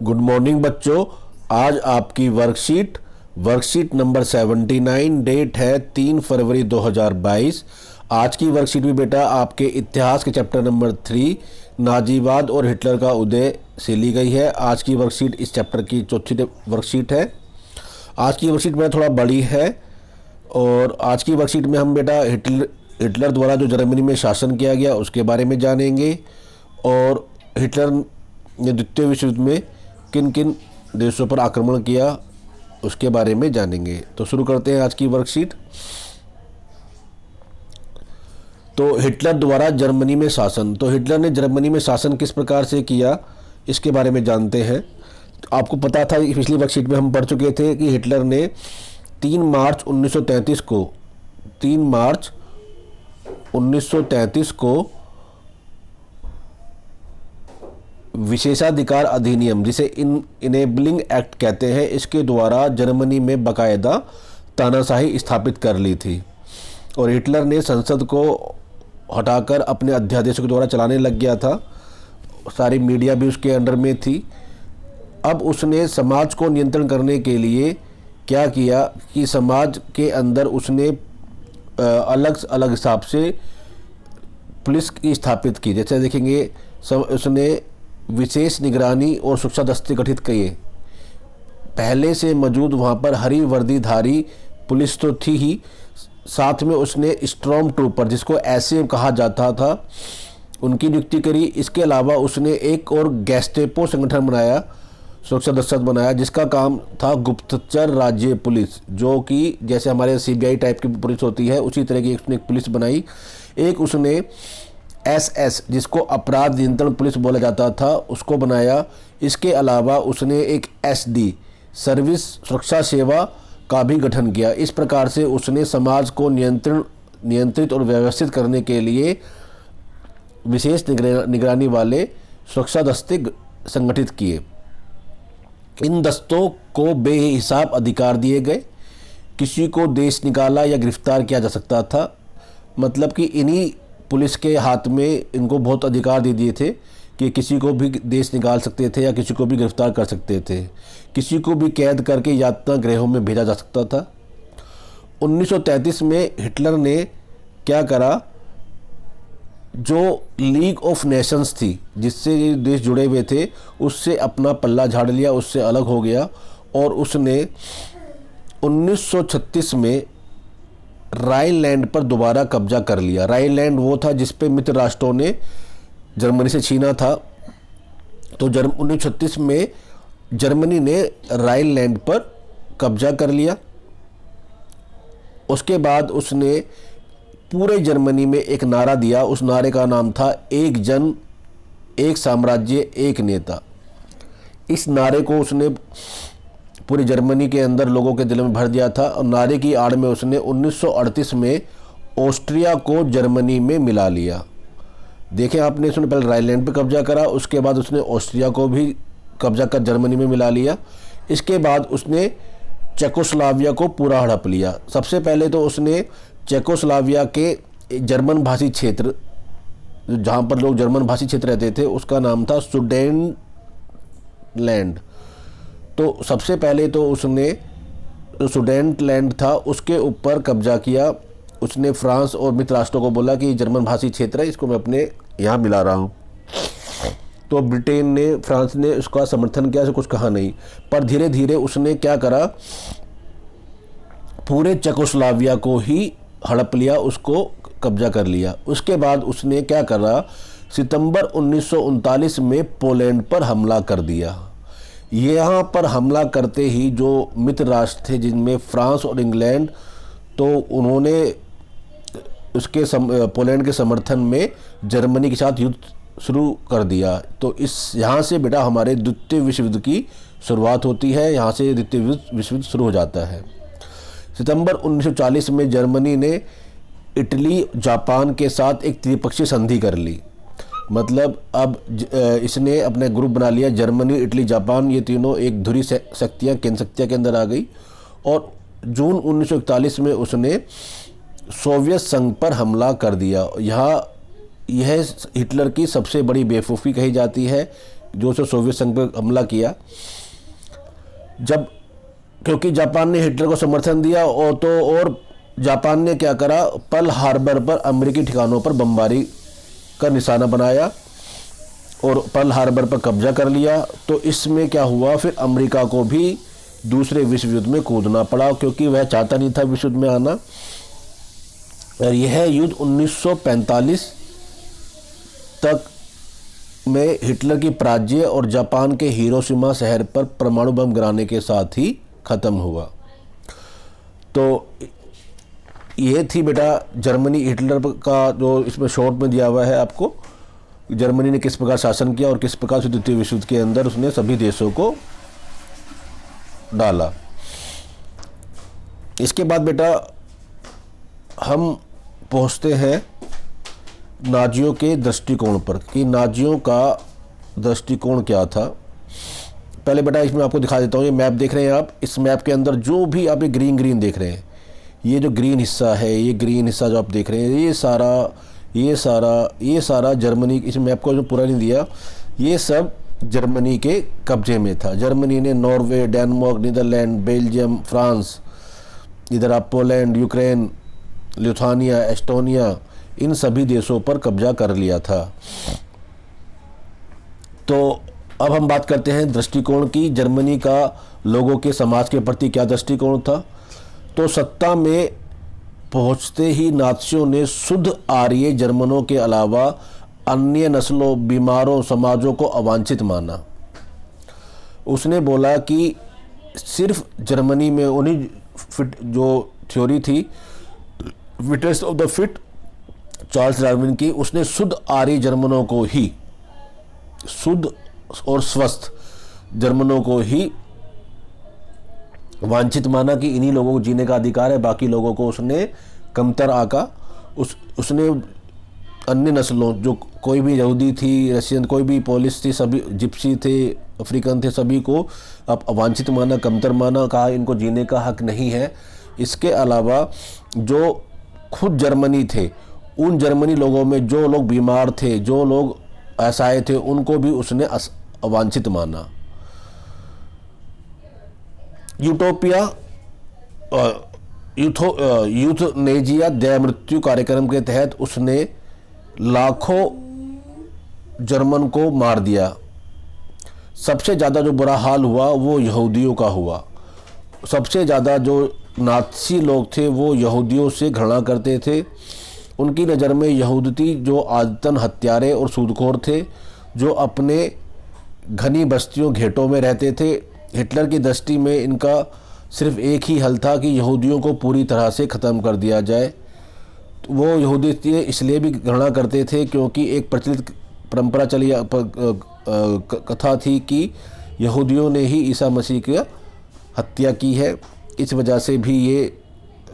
Good morning बच्चों। आज आपकी वर्कशीट नंबर 79, डेट है 3 फरवरी 2022। आज की वर्कशीट भी बेटा आपके इतिहास के चैप्टर नंबर 3 नाजीवाद और हिटलर का उदय से ली गई है। आज की वर्कशीट इस चैप्टर की चौथी वर्कशीट है। आज की वर्कशीट में थोड़ा बड़ी है और आज की वर्कशीट में हम बेटा हिटलर द्वारा जो जर्मनी में शासन किया गया उसके बारे में जानेंगे और हिटलर ने द्वितीय विश्व युद्ध में किन किन देशों पर आक्रमण किया उसके बारे में जानेंगे। तो शुरू करते हैं आज की वर्कशीट। तो हिटलर द्वारा जर्मनी में शासन। तो हिटलर ने जर्मनी में शासन किस प्रकार से किया इसके बारे में जानते हैं। तो आपको पता था पिछली वर्कशीट में हम पढ़ चुके थे कि हिटलर ने 3 मार्च 1933 को विशेषाधिकार अधिनियम, जिसे इनेबलिंग एक्ट कहते हैं, इसके द्वारा जर्मनी में बाकायदा तानाशाही स्थापित कर ली थी और हिटलर ने संसद को हटाकर अपने अध्यादेशों के द्वारा चलाने लग गया था। सारी मीडिया भी उसके अंडर में थी। अब उसने समाज को नियंत्रण करने के लिए क्या किया कि समाज के अंदर उसने अलग अलग हिसाब से पुलिस की स्थापित की। जैसे देखेंगे उसने विशेष निगरानी और सुरक्षा दस्ते गठित किए। पहले से मौजूद वहाँ पर हरी वर्दीधारी पुलिस तो थी ही, साथ में उसने स्टॉर्म ट्रूपर, जिसको ऐसे कहा जाता था, उनकी नियुक्ति करी। इसके अलावा उसने एक और गैस्टेपो संगठन बनाया, सुरक्षा दस्ता बनाया, जिसका काम था गुप्तचर राज्य पुलिस, जो कि जैसे हमारे सीबीआई टाइप की पुलिस होती है उसी तरह की उसने एक पुलिस बनाई। एक उसने एसएस, जिसको अपराध नियंत्रण पुलिस बोला जाता था, उसको बनाया। इसके अलावा उसने एक एसडी सर्विस सुरक्षा सेवा का भी गठन किया। इस प्रकार से उसने समाज को नियंत्रित और व्यवस्थित करने के लिए विशेष निगरानी वाले सुरक्षा दस्ते संगठित किए। इन दस्तों को बेहिसाब अधिकार दिए गए। किसी को देश निकाला या गिरफ्तार किया जा सकता था। मतलब कि इन्हीं पुलिस के हाथ में इनको बहुत अधिकार दे दिए थे कि किसी को भी देश निकाल सकते थे या किसी को भी गिरफ्तार कर सकते थे। किसी को भी कैद करके यातना गृहों में भेजा जा सकता था। 1933 में हिटलर ने क्या करा, जो लीग ऑफ नेशंस थी जिससे ये देश जुड़े हुए थे, उससे अपना पल्ला झाड़ लिया, उससे अलग हो गया और उसने 1936 में राइनलैंड पर दोबारा कब्जा कर लिया। राइनलैंड वो था जिस पे मित्र राष्ट्रों ने जर्मनी से छीना था। तो 1936 में जर्मनी ने राइनलैंड पर कब्जा कर लिया। उसके बाद उसने पूरे जर्मनी में एक नारा दिया। उस नारे का नाम था एक जन, एक साम्राज्य, एक नेता। इस नारे को उसने पूरी जर्मनी के अंदर लोगों के दिलों में भर दिया था और नारे की आड़ में उसने 1938 में ऑस्ट्रिया को जर्मनी में मिला लिया। देखें आपने, उसने पहले राइनलैंड पे कब्जा करा, उसके बाद उसने ऑस्ट्रिया को भी कब्जा कर जर्मनी में मिला लिया। इसके बाद उसने चेकोस्लोवाकिया को पूरा हड़प लिया। सबसे पहले तो उसने चेकोस्लोवाकिया के जर्मन भाषी क्षेत्र, जहाँ पर लोग जर्मन भाषी क्षेत्र रहते थे, उसका नाम था सुडेनलैंड। तो सबसे पहले तो उसने सुडेनलैंड था उसके ऊपर कब्जा किया। उसने फ्रांस और मित्र राष्ट्रों को बोला कि जर्मन भाषी क्षेत्र है, इसको मैं अपने यहाँ मिला रहा हूँ। तो ब्रिटेन ने, फ्रांस ने उसका समर्थन किया, कुछ कहा नहीं। पर धीरे धीरे उसने क्या करा, पूरे चेकोस्लोवाकिया को ही हड़प लिया, उसको कब्जा कर लिया। उसके बाद उसने क्या करा, सितंबर 1939 में पोलैंड पर हमला कर दिया। यहाँ पर हमला करते ही जो मित्र राष्ट्र थे जिनमें फ्रांस और इंग्लैंड, तो उन्होंने उसके पोलैंड के समर्थन में जर्मनी के साथ युद्ध शुरू कर दिया। तो यहाँ से बेटा हमारे द्वितीय विश्व युद्ध की शुरुआत होती है। यहाँ से द्वितीय विश्व युद्ध शुरू हो जाता है। सितंबर 1940 में जर्मनी ने इटली, जापान के साथ एक त्रिपक्षीय संधि कर ली। मतलब अब इसने अपने ग्रुप बना लिया, जर्मनी, इटली, जापान, ये तीनों एक धुरी शक्तियाँ, केंद्र शक्तियाँ के अंदर आ गई। और जून 1941 में उसने सोवियत संघ पर हमला कर दिया। यह हिटलर की सबसे बड़ी बेवकूफ़ी कही जाती है जो उसे सोवियत संघ पर हमला किया, जब क्योंकि जापान ने हिटलर को समर्थन दिया और जापान ने क्या करा, पर्ल हार्बर पर अमेरिकी ठिकानों पर बमबारी का निशाना बनाया और पर्ल हार्बर पर कब्जा कर लिया। तो इसमें क्या हुआ, फिर अमेरिका को भी दूसरे विश्व युद्ध में कूदना पड़ा, क्योंकि वह चाहता नहीं था विश्व युद्ध में आना। और यह युद्ध 1945 तक में हिटलर की पराजय और जापान के हिरोशिमा शहर पर परमाणु बम गिराने के साथ ही खत्म हुआ। तो ये थी बेटा जर्मनी, हिटलर का जो इसमें शॉर्ट में दिया हुआ है आपको, जर्मनी ने किस प्रकार शासन किया और किस प्रकार से द्वितीय विश्व युद्ध के अंदर उसने सभी देशों को डाला। इसके बाद बेटा हम पहुंचते हैं नाजियों के दृष्टिकोण पर, कि नाजियों का दृष्टिकोण क्या था। पहले बेटा इसमें आपको दिखा देता हूँ, ये मैप देख रहे हैं आप, इस मैप के अंदर जो भी आप ये ग्रीन देख रहे हैं, ये जो ग्रीन हिस्सा है, ये ग्रीन हिस्सा जो आप देख रहे हैं, ये सारा जर्मनी, इस मैप को जो पूरा नहीं दिया, ये सब जर्मनी के कब्जे में था। जर्मनी ने Norway, Denmark, Netherland, Belgium, France, इधर आप पोलैंड, यूक्रेन, लिथुआनिया, एस्टोनिया, इन सभी देशों पर कब्जा कर लिया था। तो अब हम बात करते हैं दृष्टिकोण की, जर्मनी का लोगों के समाज के प्रति क्या दृष्टिकोण था। तो सत्ता में पहुंचते ही नाज़ियों ने शुद्ध आर्य जर्मनों के अलावा अन्य नस्लों, बीमारों, समाजों को अवांछित माना। उसने बोला कि सिर्फ जर्मनी में उन्हीं फिट जो थ्योरी थी, fittest of the fit, Charles Darwin की, उसने शुद्ध आर्य जर्मनों को ही, शुद्ध और स्वस्थ जर्मनों को ही वांछित माना कि इन्हीं लोगों को जीने का अधिकार है, बाकी लोगों को उसने कमतर आका। उसने अन्य नस्लों, जो कोई भी यहूदी थी, रशियन, कोई भी पोलिश थी, सभी जिप्सी थे, अफ्रीकन थे, सभी को अब अवांछित माना, कमतर माना, कहा इनको जीने का हक नहीं है। इसके अलावा जो खुद जर्मनी थे, उन जर्मनी लोगों में जो लोग बीमार थे, जो लोग असहाय थे, उनको भी उसने अवांछित माना। यूटोपिया यूथनेजिया दया मृत्यु कार्यक्रम के तहत उसने लाखों जर्मन को मार दिया। सबसे ज़्यादा जो बुरा हाल हुआ वो यहूदियों का हुआ। सबसे ज़्यादा जो नाज़ी लोग थे वो यहूदियों से घृणा करते थे। उनकी नज़र में यहूदी जो आदतन हत्यारे और सूदखोर थे, जो अपने घनी बस्तियों, घेटों में रहते थे। हिटलर की दृष्टि में इनका सिर्फ एक ही हल था कि यहूदियों को पूरी तरह से ख़त्म कर दिया जाए। वो यहूदी इसलिए भी घृणा करते थे क्योंकि एक प्रचलित परंपरा चली कथा थी कि यहूदियों ने ही ईसा मसीह की हत्या की है। इस वजह से भी ये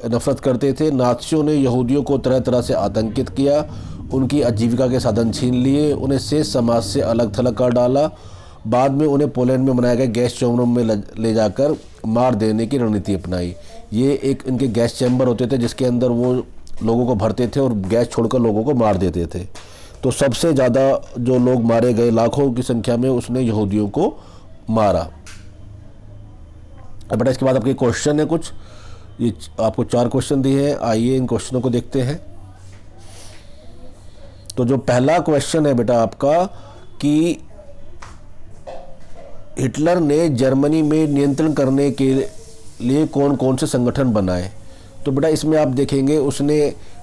नफरत करते थे। नाज़ियों ने यहूदियों को तरह तरह से आतंकित किया, उनकी आजीविका के साधन छीन लिए, उन्हें शेष समाज से अलग थलग कर डाला। बाद में उन्हें पोलैंड में बनाए गए गैस चैम्बर में ले जाकर मार देने की रणनीति अपनाई। ये एक इनके गैस चैम्बर होते थे जिसके अंदर वो लोगों को भरते थे और गैस छोड़कर लोगों को मार देते थे। तो सबसे ज़्यादा जो लोग मारे गए, लाखों की संख्या में, उसने यहूदियों को मारा। अब बेटा इसके बाद आपके क्वेश्चन है कुछ, ये आपको 4 क्वेश्चन दिए हैं, आइए इन क्वेश्चनों को देखते हैं। तो जो पहला क्वेश्चन है बेटा आपका कि हिटलर ने जर्मनी में नियंत्रण करने के लिए कौन कौन से संगठन बनाए। तो बेटा इसमें आप देखेंगे उसने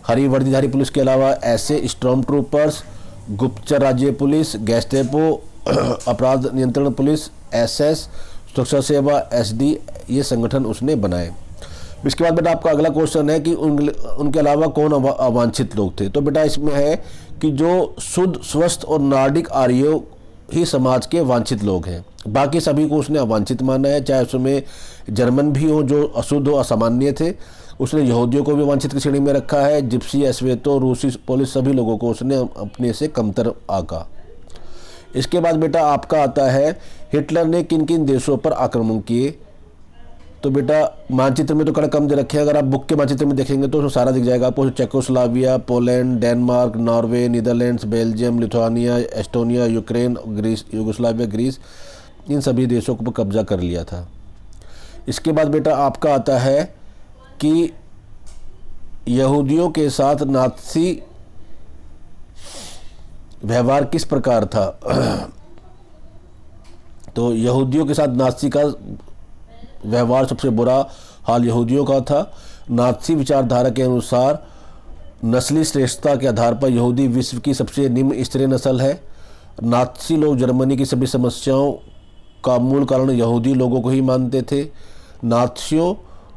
हरी वर्दीधारी पुलिस के अलावा ऐसे स्टॉर्म ट्रूपर्स, गुप्तचर राज्य पुलिस, गैस्टेपो, अपराध नियंत्रण पुलिस, एसएस, सुरक्षा सेवा, एसडी, ये संगठन उसने बनाए। इसके बाद बेटा आपका अगला क्वेश्चन है कि उनके अलावा कौन अवांछित लोग थे। तो बेटा इसमें है कि जो शुद्ध, स्वस्थ और नार्डिक आर्यों ही समाज के वांछित लोग हैं। बाकी सभी को उसने अवांछित माना है, चाहे उसमें जर्मन भी हो जो अशुद्ध और असामान्य थे। उसने यहूदियों को भी वांछित की श्रेणी में रखा है। जिप्सी, एस्वेतो, रूसी, पोलिस, सभी लोगों को उसने अपने से कमतर आका। इसके बाद बेटा आपका आता है हिटलर ने किन किन देशों पर आक्रमण किए। तो बेटा मानचित्र में तो कड़ा कम दे रखे हैं, अगर आप बुक के मानचित्र में देखेंगे तो उसमें सारा दिख जाएगा आपको। Czechoslovakia, Poland, Denmark, Norway, Netherlands, Belgium, Lithuania, Estonia, Ukraine, Greece, Yugoslavia, Greece, इन सभी देशों को कब्जा कर लिया था। इसके बाद बेटा आपका आता है कि यहूदियों के साथ नाज़ी व्यवहार किस प्रकार था। तो यहूदियों के साथ नाज़ी का व्यवहार, सबसे बुरा हाल यहूदियों का था। नाज़ी विचारधारा के अनुसार नस्ली श्रेष्ठता के आधार पर यहूदी विश्व की सबसे निम्न स्तरीय नस्ल है। नाज़ी लोग जर्मनी की सभी समस्याओं का मूल कारण यहूदी लोगों को ही मानते थे। नाज़ियों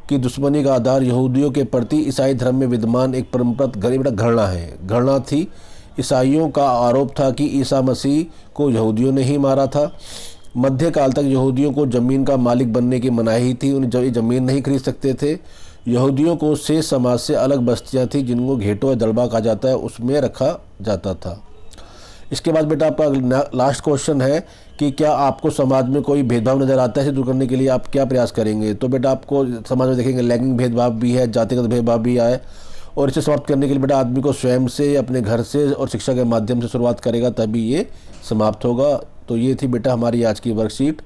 की दुश्मनी का आधार यहूदियों के प्रति ईसाई धर्म में विद्यमान एक परंपरागत घृणा है, घृणा थी। ईसाइयों का आरोप था कि ईसा मसीह को यहूदियों ने ही मारा था। मध्यकाल तक यहूदियों को ज़मीन का मालिक बनने की मनाही थी, उन्हें ज़मीन नहीं खरीद सकते थे। यहूदियों को शेष समाज से अलग बस्तियां थी जिनको घेटो या दलबा कहा जाता है, उसमें रखा जाता था। इसके बाद बेटा आपका लास्ट क्वेश्चन है कि क्या आपको समाज में कोई भेदभाव नज़र आता है, इसे दूर करने के लिए आप क्या प्रयास करेंगे। तो बेटा आपको समाज में देखेंगे लैंगिक भेदभाव भी है, जातिगत भेदभाव भी है, और इसे समाप्त करने के लिए बेटा आदमी को स्वयं से, अपने घर से और शिक्षा के माध्यम से शुरुआत करेगा, तभी ये समाप्त होगा। तो ये थी बेटा हमारी आज की वर्कशीट।